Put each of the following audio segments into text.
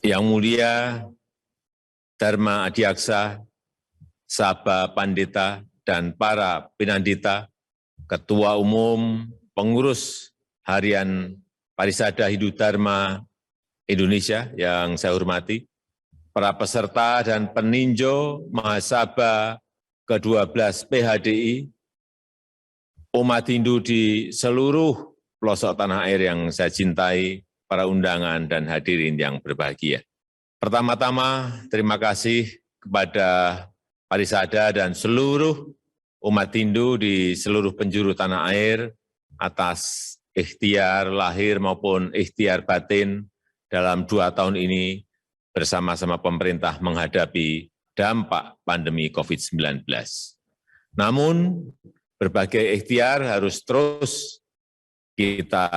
Yang Mulia Dharma Adiaksa, Sabha Pandita, dan para Pinandita, Ketua Umum Pengurus Harian Parisada Hindu Dharma Indonesia yang saya hormati, para peserta dan peninjau Mahasabha ke-12 PHDI, umat Hindu di seluruh pelosok tanah air yang saya cintai, para undangan dan hadirin yang berbahagia. Pertama-tama, terima kasih kepada Parisada dan seluruh umat Hindu di seluruh penjuru tanah air atas ikhtiar lahir maupun ikhtiar batin dalam 2 tahun ini bersama-sama pemerintah menghadapi dampak pandemi COVID-19. Namun, berbagai ikhtiar harus terus kita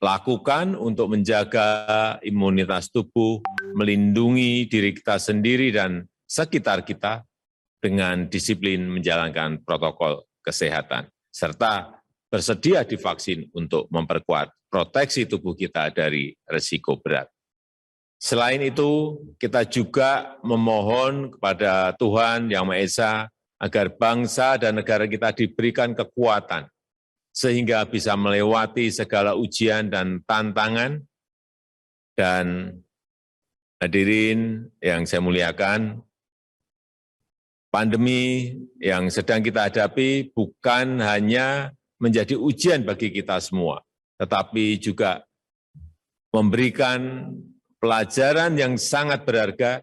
lakukan untuk menjaga imunitas tubuh, melindungi diri kita sendiri dan sekitar kita dengan disiplin menjalankan protokol kesehatan, serta bersedia divaksin untuk memperkuat proteksi tubuh kita dari risiko berat. Selain itu, kita juga memohon kepada Tuhan Yang Maha Esa agar bangsa dan negara kita diberikan kekuatan sehingga bisa melewati segala ujian dan tantangan. Dan hadirin yang saya muliakan, pandemi yang sedang kita hadapi bukan hanya menjadi ujian bagi kita semua, tetapi juga memberikan pelajaran yang sangat berharga.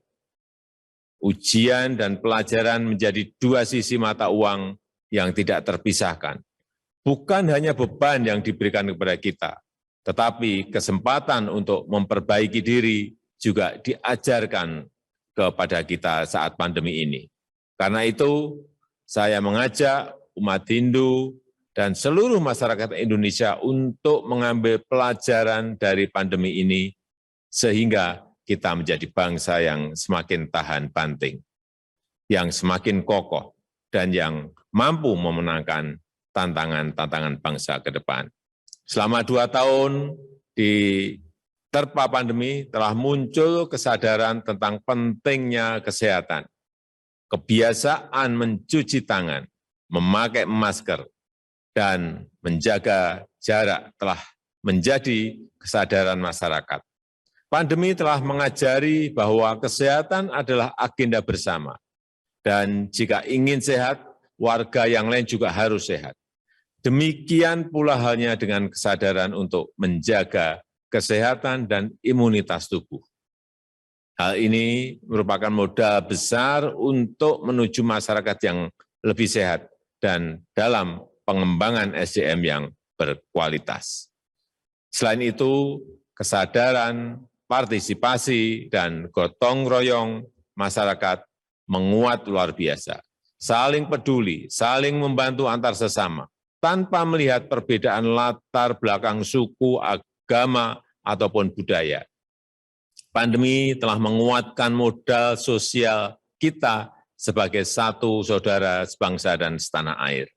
Ujian dan pelajaran menjadi 2 sisi mata uang yang tidak terpisahkan. Bukan hanya beban yang diberikan kepada kita, tetapi kesempatan untuk memperbaiki diri juga diajarkan kepada kita saat pandemi ini. Karena itu, saya mengajak umat Hindu dan seluruh masyarakat Indonesia untuk mengambil pelajaran dari pandemi ini, sehingga kita menjadi bangsa yang semakin tahan banting, yang semakin kokoh, dan yang mampu memenangkan tantangan-tantangan bangsa ke depan. Selama 2 tahun diterpa pandemi telah muncul kesadaran tentang pentingnya kesehatan. Kebiasaan mencuci tangan, memakai masker, dan menjaga jarak telah menjadi kesadaran masyarakat. Pandemi telah mengajari bahwa kesehatan adalah agenda bersama. Dan jika ingin sehat, warga yang lain juga harus sehat. Demikian pula halnya dengan kesadaran untuk menjaga kesehatan dan imunitas tubuh. Hal ini merupakan modal besar untuk menuju masyarakat yang lebih sehat dan dalam pengembangan SDM yang berkualitas. Selain itu, kesadaran, partisipasi, dan gotong royong masyarakat menguat luar biasa. Saling peduli, saling membantu antar sesama, tanpa melihat perbedaan latar belakang suku, agama, ataupun budaya. Pandemi telah menguatkan modal sosial kita sebagai satu saudara sebangsa dan setanah air.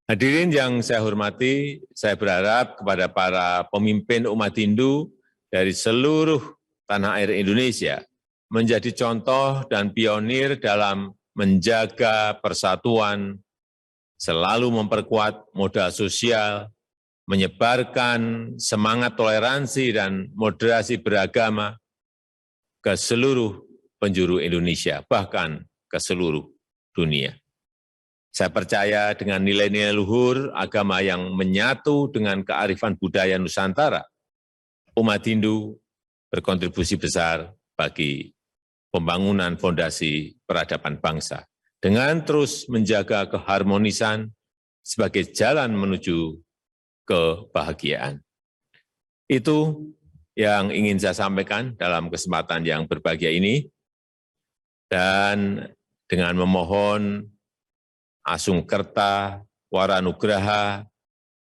Hadirin yang saya hormati, saya berharap kepada para pemimpin umat Hindu dari seluruh tanah air Indonesia menjadi contoh dan pionir dalam menjaga persatuan, selalu memperkuat modal sosial, menyebarkan semangat toleransi dan moderasi beragama ke seluruh penjuru Indonesia, bahkan ke seluruh dunia. Saya percaya dengan nilai-nilai luhur agama yang menyatu dengan kearifan budaya Nusantara, umat Hindu berkontribusi besar bagi pembangunan fondasi peradaban bangsa, dengan terus menjaga keharmonisan sebagai jalan menuju kebahagiaan. Itu yang ingin saya sampaikan dalam kesempatan yang berbahagia ini, dan dengan memohon Asungkerta Waranugraha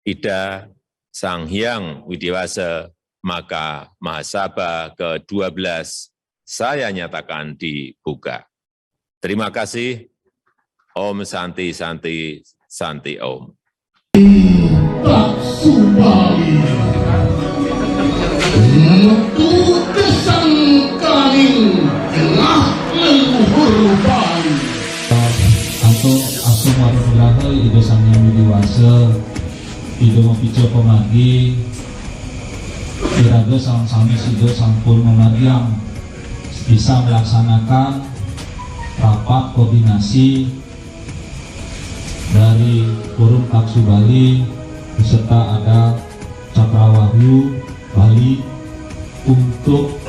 Ida Sang Hyang Widiwasa, maka Mahasabha ke-12 saya nyatakan dibuka. Terima kasih. Om Santi Santi Santi Om. Tak Subali, untuk kesang Komase Ido Pico Pemagi Iraga Sami Sido Sampul Memadiang bisa melaksanakan rapat koordinasi dari Forum Taksu Bali beserta ada Cakrawahyu Bali untuk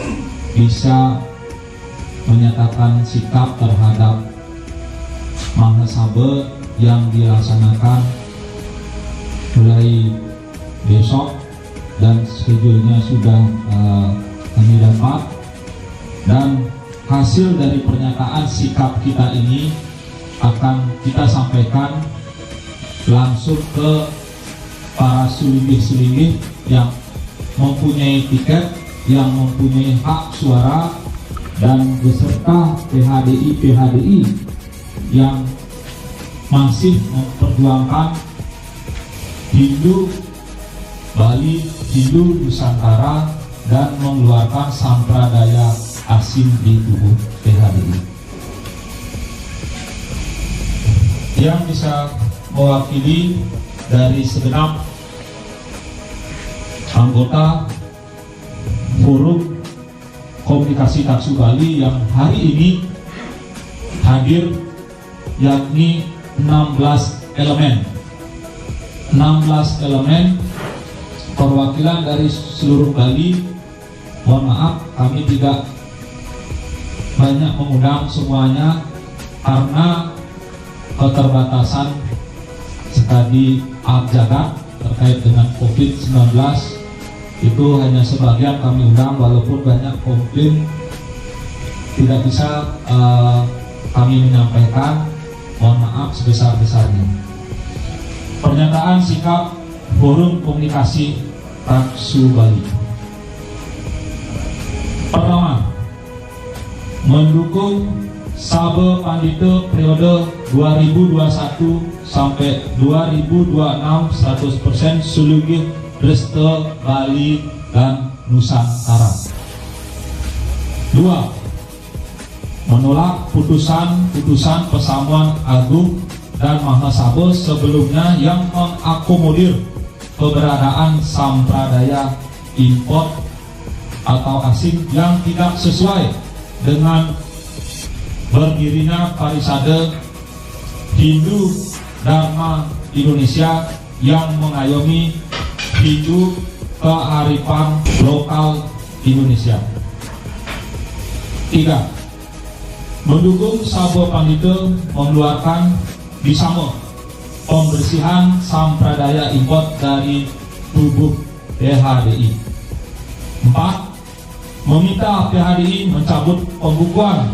bisa menyatakan sikap terhadap Mahasabe yang dilaksanakan mulai besok dan schedule-nya sudah kami dapat, dan hasil dari pernyataan sikap kita ini akan kita sampaikan langsung ke para sulingih-sulingih yang mempunyai tiket, yang mempunyai hak suara, dan beserta PHDI yang masih memperjuangkan Hindu Bali, Hindu Nusantara, dan mengeluarkan sampradaya asing di tubuh PHDI. Yang bisa mewakili dari segenap anggota Forum Komunikasi Taksu Bali yang hari ini hadir, yakni 16 elemen perwakilan dari seluruh Bali. Mohon maaf kami tidak banyak mengundang semuanya karena keterbatasan sekali jagat terkait dengan COVID-19. Itu hanya sebagian kami undang, walaupun banyak komplain tidak bisa kami menyampaikan. Mohon maaf sebesar-besarnya. Pernyataan sikap Forum Komunikasi Taksu Bali. Pertama, mendukung Sabe Pandito periode 2021 sampai 2026 100% Sulugih Resto Bali dan Nusantara. 2. Menolak putusan Pesamuan Agung dan Mahasabe sebelumnya yang mengakomodir keberadaan sampradaya import atau asing yang tidak sesuai dengan berdirinya Parisade Hindu Dharma Indonesia yang mengayomi Hindu kearifan lokal Indonesia. 3. Mendukung Sabe Pandito mengeluarkan Bisamo pembersihan sampradaya import dari tubuh PHDI. 4. Meminta PHDI mencabut pembukuan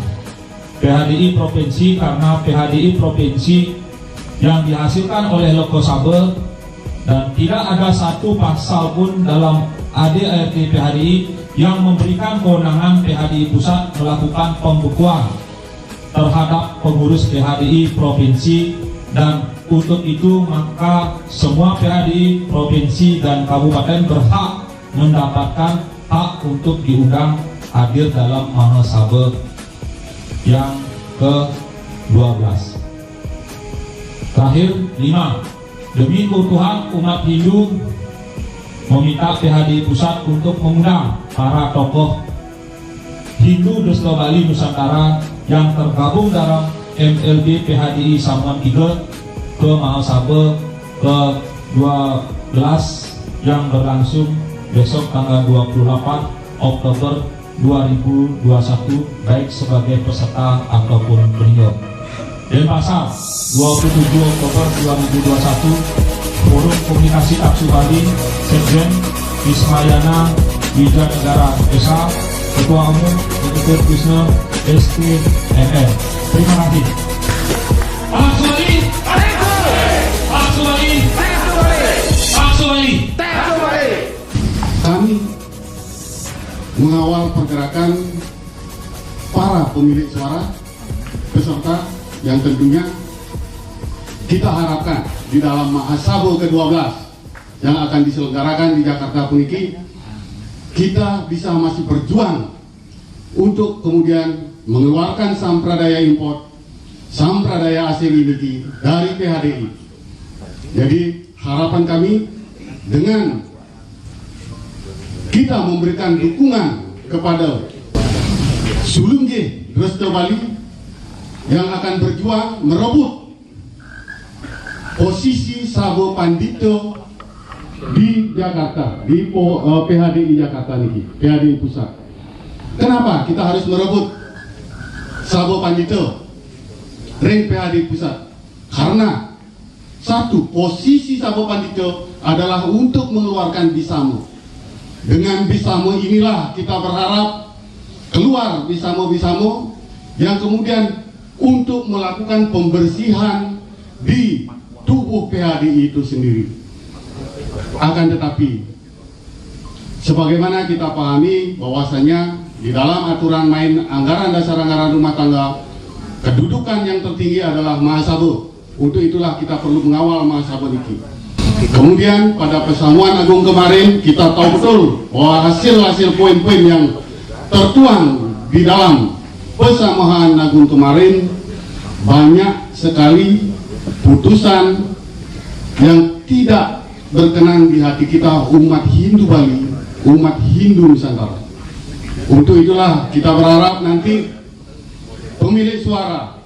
PHDI Provinsi karena PHDI Provinsi yang dihasilkan oleh Logo Sabe dan tidak ada satu pasal pun dalam ADART PHDI yang memberikan kewenangan PHDI Pusat melakukan pembukuan terhadap pengurus PHDI Provinsi, dan untuk itu maka semua PHDI Provinsi dan Kabupaten berhak mendapatkan hak untuk diundang hadir dalam Mahasabe yang ke-12. Terakhir, 5. Demi keutuhan umat Hindu meminta PHDI Pusat untuk mengundang para tokoh Hindu Resto Bali Nusantara yang tergabung dalam MLB PHDI Samuan 3 ke Mahasabe ke-12 yang berlangsung besok tanggal 28 Oktober 2021, baik sebagai peserta ataupun peninjau. Denpasar 27 Oktober 2021, Forum Komunikasi Taksu Bali, Sekjen Ismayana Wijanegara Esa, Ketua Umum Dr. Krishna STMR. Terima kasih. Pak Subali, Pak Subali, Pak Subali. Kami mengawal pergerakan para pemilik suara peserta yang tentunya kita harapkan di dalam Mahasabe ke-12 yang akan diselenggarakan di Jakarta Puniki, kita bisa masih berjuang untuk kemudian mengeluarkan sampradaya import, sampradaya asing ini dari PHDI. Jadi harapan kami dengan kita memberikan dukungan kepada Sulungge Resto Bali yang akan berjuang merebut posisi Sabo Pandito di Jakarta, di PHDI Jakarta niki, PHDI Pusat. Kenapa kita harus merebut Sabo Pandito ring PHDI Pusat? Karena satu, posisi Sabo Pandito adalah untuk mengeluarkan Bisamo. Dengan Bisamo inilah kita berharap keluar Bisamo-Bisamo yang kemudian untuk melakukan pembersihan di tubuh PHDI itu sendiri. Akan tetapi, sebagaimana kita pahami bahwasanya di dalam aturan main anggaran dasar anggaran rumah tangga, kedudukan yang tertinggi adalah Mahasabo. Untuk itulah kita perlu mengawal Mahasabo ini. Kemudian pada Pesamuan Agung kemarin kita tahu betul bahwa hasil-hasil poin-poin yang tertuang di dalam Pesamuan Agung kemarin banyak sekali putusan yang tidak berkenan di hati kita umat Hindu Bali, umat Hindu Nusantara. Untuk itulah kita berharap nanti pemilik suara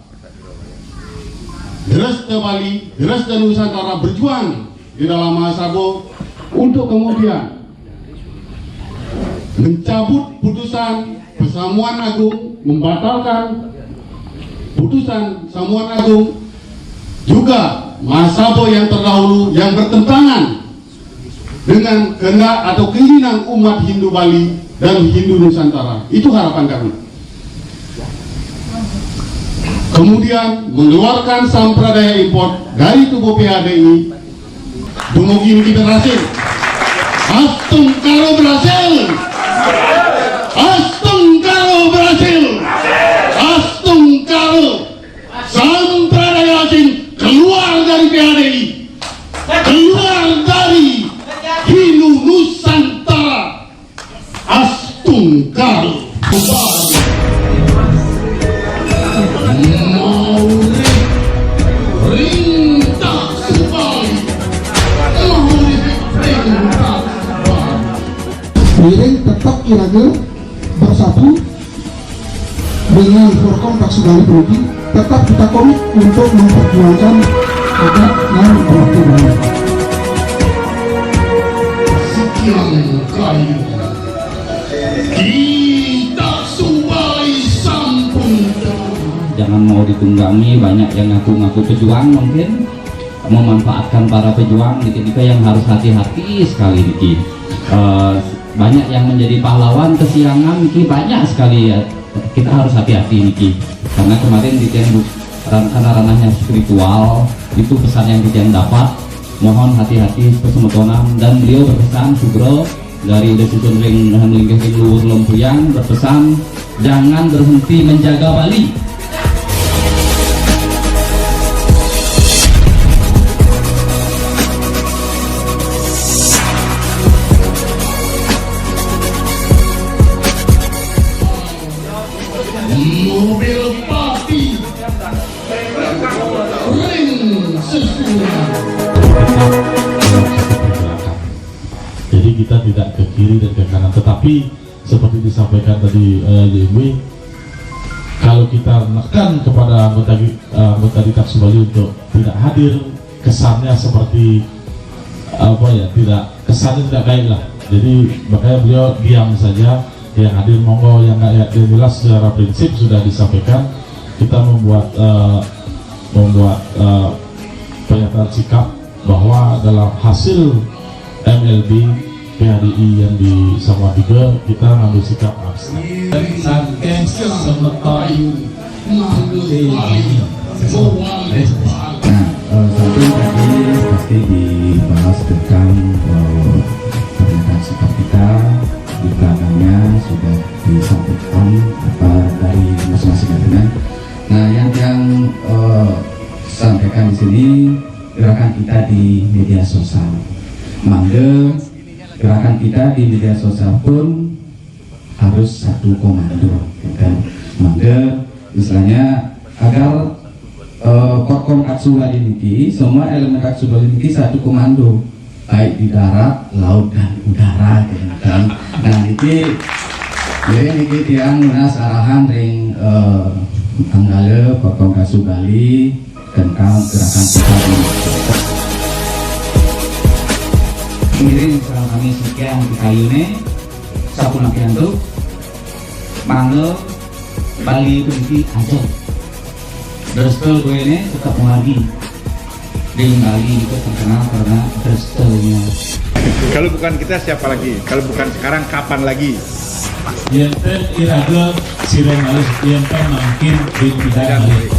Resto Bali, Resto Nusantara berjuang di dalam Mahasabo untuk kemudian mencabut putusan Pesamuan Agung, membatalkan putusan Pesamuan Agung, juga Mahasabo yang terdahulu yang bertentangan dengan kehendak atau keinginan umat Hindu Bali dan Hindu Nusantara. Itu harapan kami. Kemudian mengeluarkan sampradaya import dari tubuh PHDI. Dumugi ini berhasil. Astung kalau berhasil. Astung kalau berhasil. Astung kalau sampradaya asing keluar dari PHDI, keluar dari Hindu Nusantara. Astung kalau Wiring tetap Iraga bersatu dengan Forkom Taksi Bali Brodi, tetap kita komit untuk memperjuangkan adat yang berarti. sekian kali kita subai sampun. Jangan mau ditunggangi, banyak yang ngaku-ngaku pejuang mungkin memanfaatkan para pejuang gitu yang harus hati-hati sekali Niki. Banyak yang menjadi pahlawan kesiangan Niki, banyak sekali ya. Kita harus hati-hati Niki, karena kemarin Ditjen karena ranahnya spiritual, itu pesan yang Ditjen dapat. Mohon hati-hati persemutonan, dan beliau berpesan Sugro dari Desusun Ring Hanlinggih Ring Luhur Lempuyang berpesan jangan berhenti menjaga Bali. Mobil pati ring sesuai. Jadi kita tidak ke kiri dan ke kanan, tetapi seperti disampaikan tadi JMW, kalau kita menekan kepada anggota di Taksi Bali untuk tidak hadir, kesannya seperti apa ya, kesannya tidak baik lah. Jadi makanya beliau diam saja, yang hadir monggo, yang nggak yang jelas secara prinsip sudah disampaikan. Kita membuat pernyataan sikap bahwa dalam hasil MLB PHDI yang di Samarinda kita ngambil sikap abstain. Satu tadi pasti dibahas tentang pernyataan sikap kita. Di belakangnya sudah disampaikan apa dari masing-masing elemen. Nah, yang sampaikan di sini gerakan kita di media sosial. Mangga gerakan kita di media sosial pun harus satu komando, kan? Mangga misalnya agar Forkom Katsugali niki, semua elemen Katsugali niki satu komando, baik di darat, laut dan udara gitu kan. Nah niki jadi niki tiang lunas arahan ring Anggale Forkom Katsugali tentang gerakan pusat ini. Ngiring salam kami sekian di kayune Sapuna Piantu Mangga Bali Peniti aja Drestel gue ini tetap lagi di Bali itu terkenal karena Drestelnya. Kalau bukan kita siapa lagi? Kalau bukan sekarang kapan lagi? Yenten iraga sireng halus yenten makin di bidang balik.